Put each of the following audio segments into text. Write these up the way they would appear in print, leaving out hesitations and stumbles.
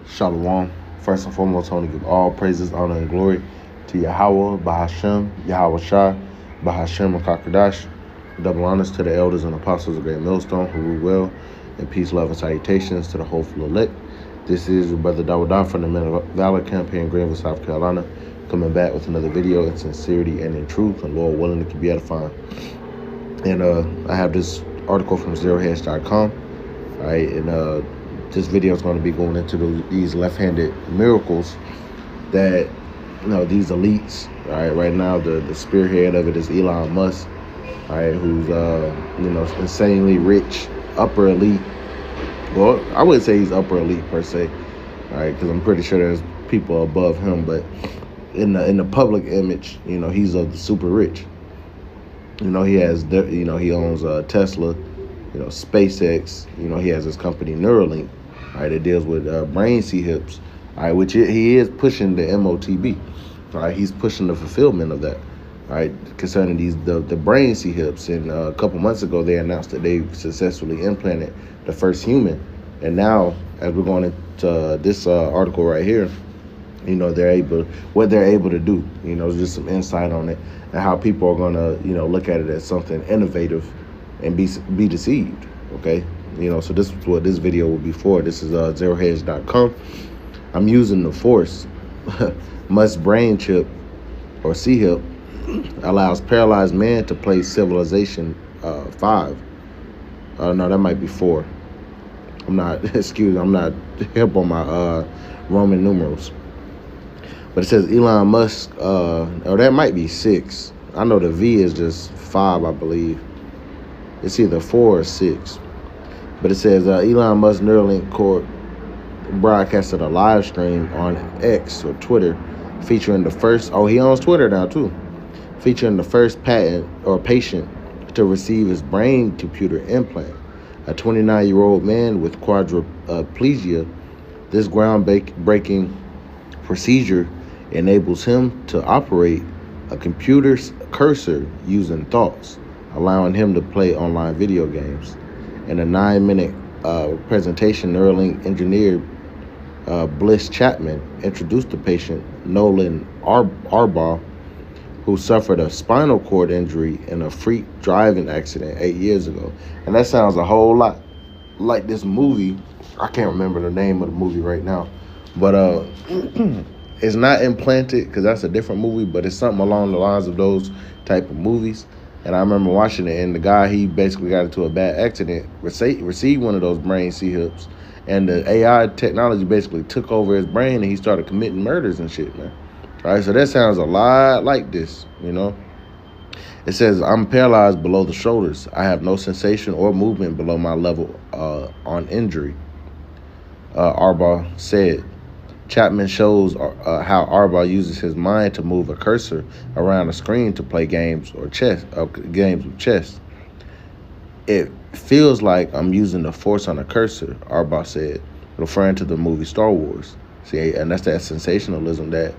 Shalom. First and foremost, I want to give all praises, honor, and glory to Yahweh, Bahashem, Yahweh Shah, Bahashem, and Kakadash. Double honors to the elders and apostles of Great Millstone who rule well, and peace, love, and salutations to the hopeful elect. This is your brother Dawadah from the Men of Valor campaign, Greenville, South Carolina, coming back with another video in sincerity and in truth, and Lord willing, it can be edifying. And I have this article from zerohedge.com. All right, and this video is going to be going into these left-handed miracles that, these elites. All right, right now the spearhead of it is Elon Musk. All right, who's insanely rich, upper elite. Well, I wouldn't say he's upper elite per se. All right, because I'm pretty sure there's people above him, but in the public image, he's of the super rich. He has, he owns Tesla, SpaceX. He has his company Neuralink. All right, it deals with brain hips. All right, which he is pushing the MOTB. All right, he's pushing the fulfillment of that. All right, concerning the brain hips. And a couple months ago, they announced that they successfully implanted the first human. And now, as we're going into this article right here, they're able to do. Just some insight on it and how people are gonna, look at it as something innovative and be deceived. Okay, so this is what this video will be for. This is zerohedge.com. I'm using the Force. Musk's brain chip or C-hip allows paralyzed man to play Civilization 5. No, that might be 4. I'm not hip on my Roman numerals. But it says Elon Musk, or that might be 6. I know the V is just 5, I believe. It's either 4 or 6. But it says Elon Musk Neuralink Corp broadcasted a live stream on X or Twitter featuring the first, he owns Twitter now too, featuring the first patient to receive his brain computer implant. A 29-year-old man with quadriplegia. This groundbreaking procedure enables him to operate a computer's cursor using thoughts, allowing him to play online video games. In a 9-minute presentation, Neuralink engineer Bliss Chapman introduced the patient, Nolan Arbaugh, who suffered a spinal cord injury in a freak driving accident 8 years ago. And that sounds a whole lot like this movie. I can't remember the name of the movie right now, but it's not implanted because that's a different movie, but it's something along the lines of those type of movies. And I remember watching it, and the guy, he basically got into a bad accident, received one of those brain C-hips, and the AI technology basically took over his brain, and he started committing murders and shit, man. All right, so that sounds a lot like this, It says, I'm paralyzed below the shoulders. I have no sensation or movement below my level on injury, Arbaugh said. Chapman shows how Arbaugh uses his mind to move a cursor around a screen to play games with chess. It feels like I'm using the Force on a cursor, Arbaugh said, referring to the movie Star Wars. See, and that's that sensationalism that,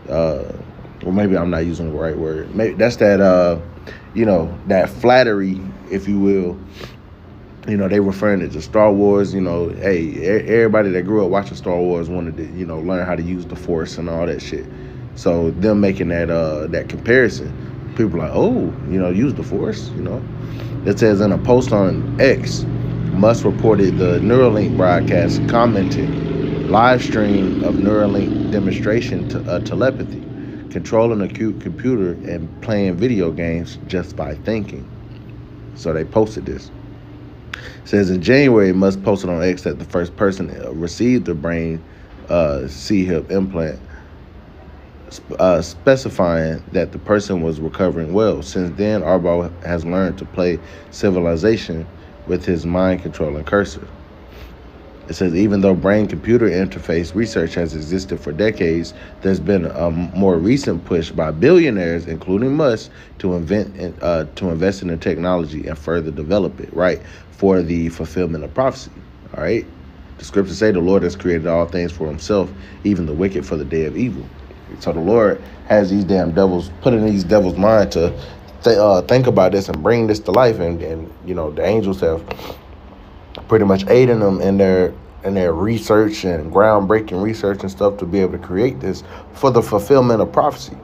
well, maybe I'm not using the right word. Maybe that's that, that flattery, if you will. They referring it to Star Wars. Hey, everybody that grew up watching Star Wars wanted to, learn how to use the Force and all that shit. So them making that comparison, people are like, oh, use the Force. It says in a post on X, Musk reported the Neuralink broadcast, commenting, live stream of Neuralink demonstration telepathy, controlling a computer and playing video games just by thinking. So they posted this. It says in January, Musk posted on X that the first person received the brain C-hip implant, specifying that the person was recovering well. Since then, Arbaugh has learned to play Civilization with his mind-controlling cursor. It says, even though brain-computer interface research has existed for decades, there's been a more recent push by billionaires, including Musk, to invest in the technology and further develop it, right, for the fulfillment of prophecy, all right? The scriptures say the Lord has created all things for himself, even the wicked for the day of evil. So the Lord has these damn devils, put in these devils' mind to think about this and bring this to life. And the angels have pretty much aiding them in their and their research and groundbreaking research and stuff to be able to create this for the fulfillment of prophecy.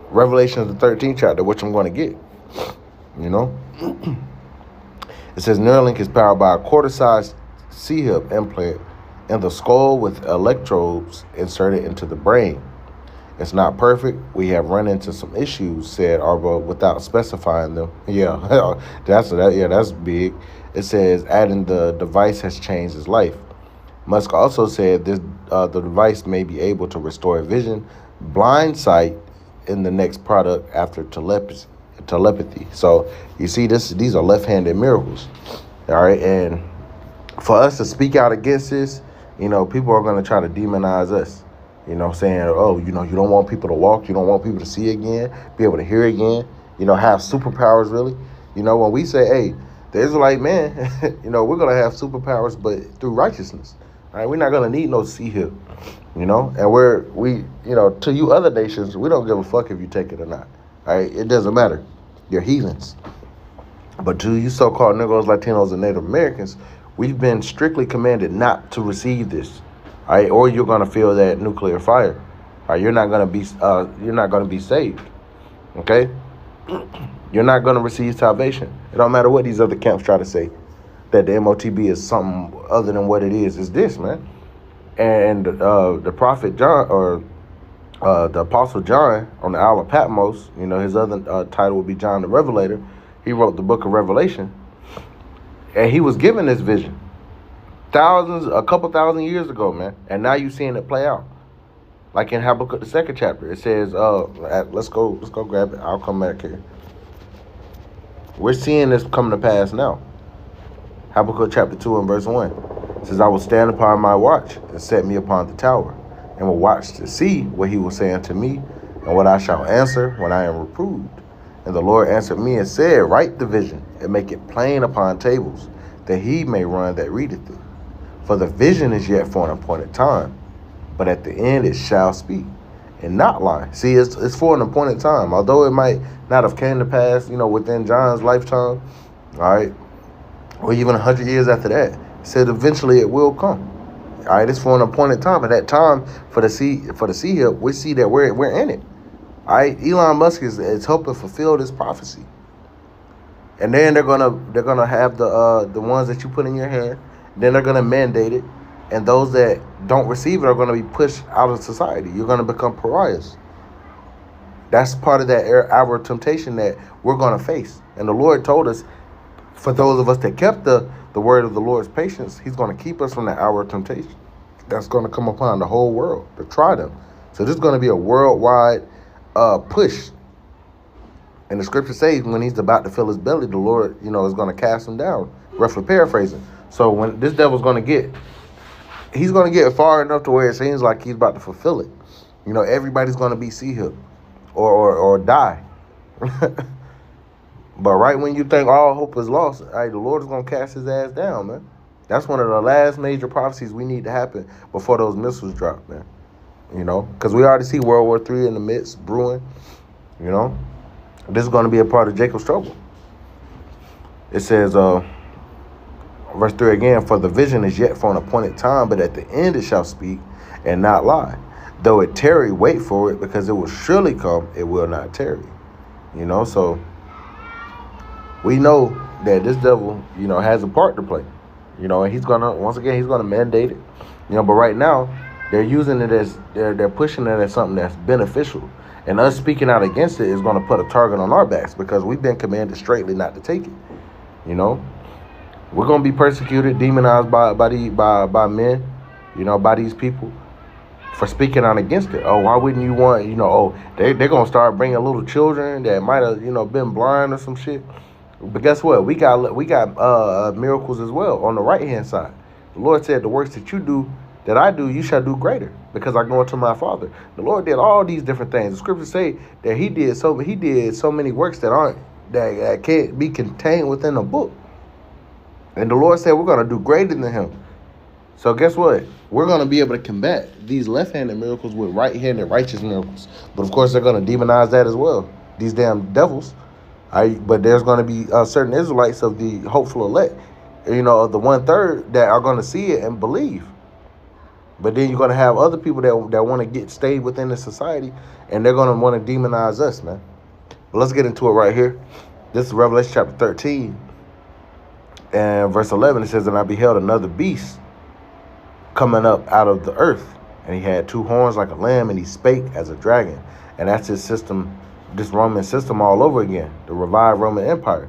Revelation, the 13th chapter, which I'm going to get. You know, it says Neuralink is powered by a quarter-sized C-hip implant in the skull with electrodes inserted into the brain. It's not perfect. We have run into some issues, said Arbo, without specifying them. Yeah, that's big. It says adding the device has changed his life. Musk also said this the device may be able to restore vision, blind sight in the next product after telepathy. So you see, these are left-handed miracles. All right, and for us to speak out against this, people are going to try to demonize us. Saying, oh, you don't want people to walk, you don't want people to see again, be able to hear again, have superpowers, really. When we say, hey, the Israelite man, we're going to have superpowers, but through righteousness. All right, we're not going to need no C-hip, and to you other nations, we don't give a fuck if you take it or not. All right, it doesn't matter. You're heathens. But to you so-called Negroes, Latinos, and Native Americans, we've been strictly commanded not to receive this. All right, or you're gonna feel that nuclear fire. All right, you're not gonna be saved. Okay, you're not gonna receive salvation. It don't matter what these other camps try to say, that the MOTB is something other than what it is. It's this, man. And the prophet John, or the apostle John, on the Isle of Patmos, his other title would be John the Revelator. He wrote the book of Revelation, and he was given this vision. A couple thousand years ago, man. And now you're seeing it play out. Like in Habakkuk, the 2nd chapter, it says, let's go grab it. I'll come back here. We're seeing this come to pass now. Habakkuk chapter 2 and verse 1. It says, I will stand upon my watch and set me upon the tower, and will watch to see what he will say unto me, and what I shall answer when I am reproved. And the Lord answered me and said, write the vision, and make it plain upon tables, that he may run that readeth it. For the vision is yet for an appointed time, but at the end it shall speak, and not lie. See, it's for an appointed time. Although it might not have came to pass, within John's lifetime, all right, or even 100 years after that, it said eventually it will come. All right, it's for an appointed time. At that time, for the C-hip, we see that we're in it. All right, Elon Musk is helping fulfill this prophecy, and then they're gonna have the ones that you put in your hand. Then they're going to mandate it, and those that don't receive it are going to be pushed out of society. You're going to become pariahs. That's part of that hour of temptation that we're going to face. And the Lord told us, for those of us that kept the word of the Lord's patience, he's going to keep us from that hour of temptation that's going to come upon the whole world to try them. So this is going to be a worldwide push. And the scripture says when he's about to fill his belly, the Lord, is going to cast him down, roughly paraphrasing. So when this devil's he's going to get far enough to where it seems like he's about to fulfill it. Everybody's going to be C-hip or die. But right when you think all hope is lost, the Lord is going to cast his ass down, man. That's one of the last major prophecies we need to happen before those missiles drop, man. Because we already see World War III in the midst brewing. This is going to be a part of Jacob's trouble. It says, verse 3 again, for the vision is yet for an appointed time, but at the end it shall speak and not lie. Though it tarry, wait for it, because it will surely come, it will not tarry. So we know that this devil, has a part to play. And he's going to mandate it. But right now, they're using it as, they're pushing it as something that's beneficial. And us speaking out against it is going to put a target on our backs, because we've been commanded straightly not to take it. We're going to be persecuted, demonized by men, by these people for speaking out against it. Oh, why wouldn't you want, they're going to start bringing little children that might have, been blind or some shit. But guess what? We got miracles as well on the right-hand side. The Lord said, the works that I do, you shall do greater, because I go unto my Father. The Lord did all these different things. The scriptures say that he did so many works that can't be contained within a book. And the Lord said we're going to do greater than him. So guess what? We're going to be able to combat these left-handed miracles with right-handed righteous miracles. But of course, they're going to demonize that as well. These damn devils. But there's going to be certain Israelites of the hopeful elect. of the 1/3 that are going to see it and believe. But then you're going to have other people that want to stay within the society, and they're going to want to demonize us, man. But let's get into it right here. This is Revelation chapter 13 and verse 11. It says, "And I beheld another beast coming up out of the earth, and he had 2 horns like a lamb, and he spake as a dragon." And that's his system, this Roman system all over again, the revived Roman Empire,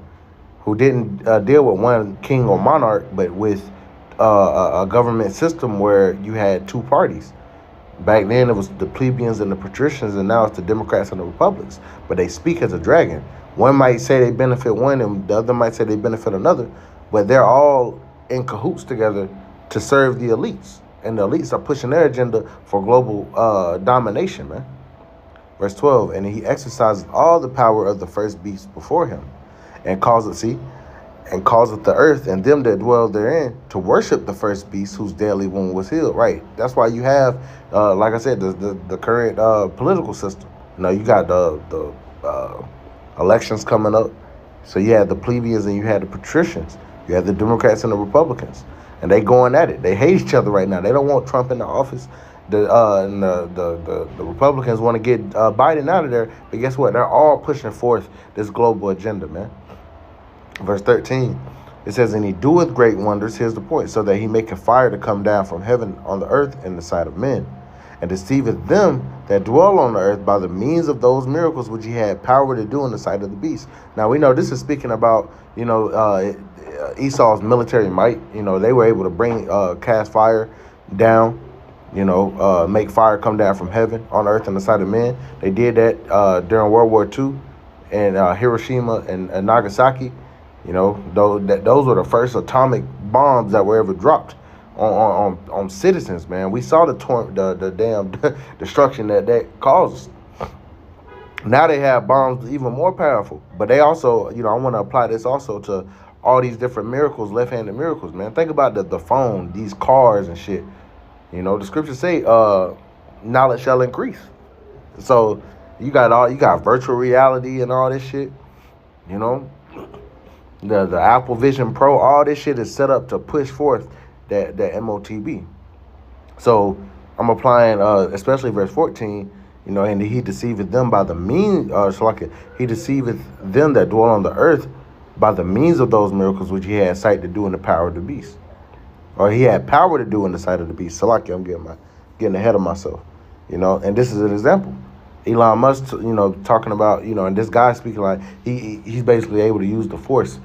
who didn't deal with one king or monarch, but with a government system where you had 2 parties. Back then, it was the plebeians and the patricians, and now it's the Democrats and the Republicans. But they speak as a dragon. One might say they benefit one, and the other might say they benefit another, but they're all in cahoots together to serve the elites. And the elites are pushing their agenda for global domination, man. Verse 12, "And he exercises all the power of the first beast before him, and causeth the earth and them that dwell therein to worship the first beast whose deadly wound was healed." Right. That's why you have, like I said, the current political system. You got the elections coming up. So you had the plebeians and you had the patricians. You had the Democrats and the Republicans, and they going at it. They hate each other right now. They don't want Trump in the office. The Republicans want to get Biden out of there. But guess what? They're all pushing forth this global agenda, man. Verse 13, it says, "And he doeth great wonders," here's the point, "so that he maketh fire to come down from heaven on the earth in the sight of men, and deceiveth them that dwell on the earth by the means of those miracles which he had power to do in the sight of the beast." Now we know this is speaking about, Esau's military might. They were able to bring, cast fire down, make fire come down from heaven on earth in the sight of men. They did that during World War II in Hiroshima and Nagasaki. Those were the first atomic bombs that were ever dropped on citizens, man. We saw the damn destruction that causes. Now they have bombs even more powerful. But they also, I want to apply this also to all these different miracles, left-handed miracles, man. Think about the phone, these cars and shit. The scriptures say knowledge shall increase. So you got virtual reality and all this shit, The Apple Vision Pro, all this shit is set up to push forth that MOTB. So I'm applying, especially verse 14, and he deceiveth them by the means, he deceiveth them that dwell on the earth by the means of those miracles which he had sight to do in the power of the beast. Or he had power to do in the sight of the beast. I'm getting ahead of myself, and this is an example. Elon Musk, talking about, and this guy speaking like he's basically able to use the force,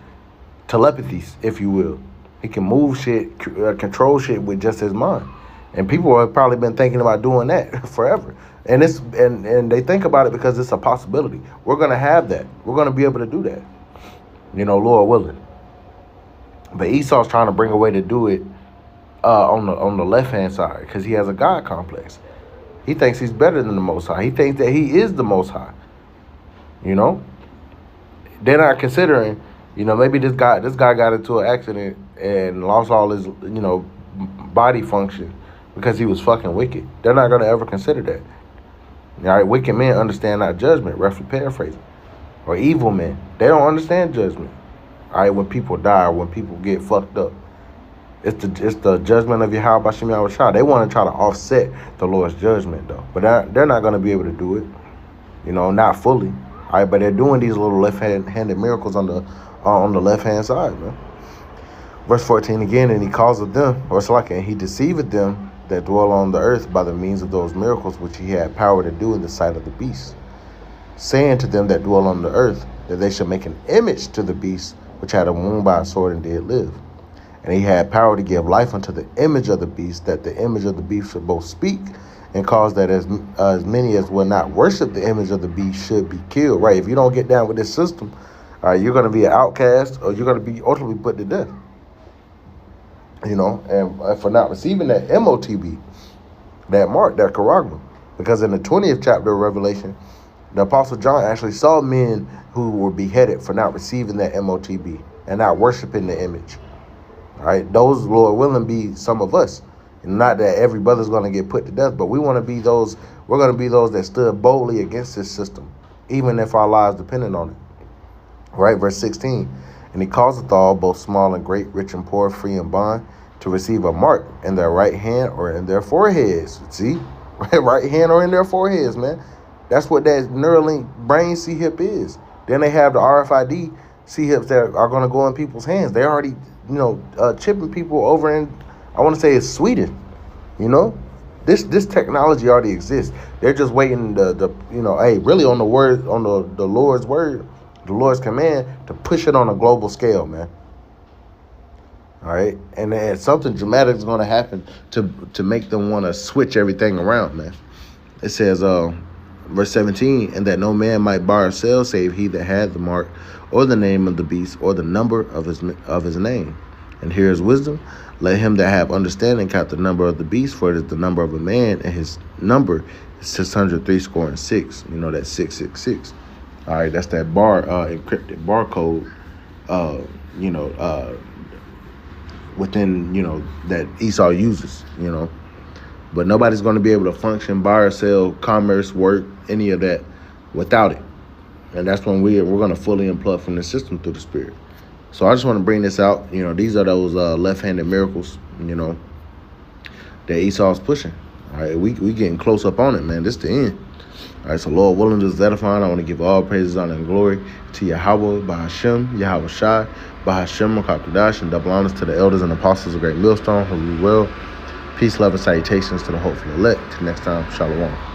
telepathy, if you will. He can move shit, control shit with just his mind. And people have probably been thinking about doing that forever. And they think about it because it's a possibility. We're going to have that. We're going to be able to do that, Lord willing. But Esau's trying to bring a way to do it on the left-hand side because he has a God complex. He thinks he's better than the Most High. He thinks that he is the Most High. They're not considering, maybe this guy got into an accident and lost all his, body function because he was fucking wicked. They're not going to ever consider that. All right, wicked men understand not judgment, roughly paraphrasing. Or evil men, they don't understand judgment. All right, when people die, when people get fucked up. It's the judgment of Yahweh B'Shem Yahweh Shah. They want to try to offset the Lord's judgment, though. But they're not going to be able to do it, not fully. All right, but they're doing these little left-handed miracles on the left-hand side, man. Verse 14 again, "And he causeth them," and he deceiveth them that dwell on the earth by the means of those miracles which he had power to do in the sight of the beast, saying to them that dwell on the earth that they should make an image to the beast which had a wound by a sword and did live. And he had power to give life unto the image of the beast, that the image of the beast should both speak and cause that as many as will not worship the image of the beast should be killed. Right? If you don't get down with this system, you're going to be an outcast, or you're going to be ultimately put to death. And for not receiving that MOTB, that mark, that charagma. Because in the 20th chapter of Revelation, the Apostle John actually saw men who were beheaded for not receiving that MOTB and not worshiping the image. All right, those, Lord willing, be some of us. And not that every brother's going to get put to death, but we want to be those, we're going to be those that stood boldly against this system, even if our lives depended on it. All right, verse 16. And he causeth all, both small and great, rich and poor, free and bond, to receive a mark in their right hand or in their foreheads. See? Right hand or in their foreheads, man. That's what that Neuralink brain C-hip is. Then they have the RFID C-hips that are going to go in people's hands. They're already, chipping people over in, I want to say it's Sweden. This technology already exists. They're just waiting really on the Lord's word, the Lord's command to push it on a global scale, man. All right, and then something dramatic is going to happen to make them want to switch everything around, man. It says, verse 17, and that no man might buy or sell save he that had the mark or the name of the beast or the number of his name. And here is wisdom. Let him that have understanding count the number of the beast, for it is the number of a man, and his number is 666. That's 666. All right, that's that encrypted barcode. Within that Esau uses. But nobody's going to be able to function, buy or sell, commerce, work, any of that without it. And that's when we're going to fully unplug from the system through the Spirit. So I just want to bring this out. These are those left-handed miracles, that Esau's pushing. All right, we getting close up on it, man. This is the end. All right, so Lord willing, this is edifying. I want to give all praises, honor, and glory to Yahweh, Bahashem, Yahweh Shai, Bahashem, Makakadash, and double honors to the elders and apostles of Great Millstone, who we will. Peace, love, and salutations to the hopeful elect. Till next time, Shalom.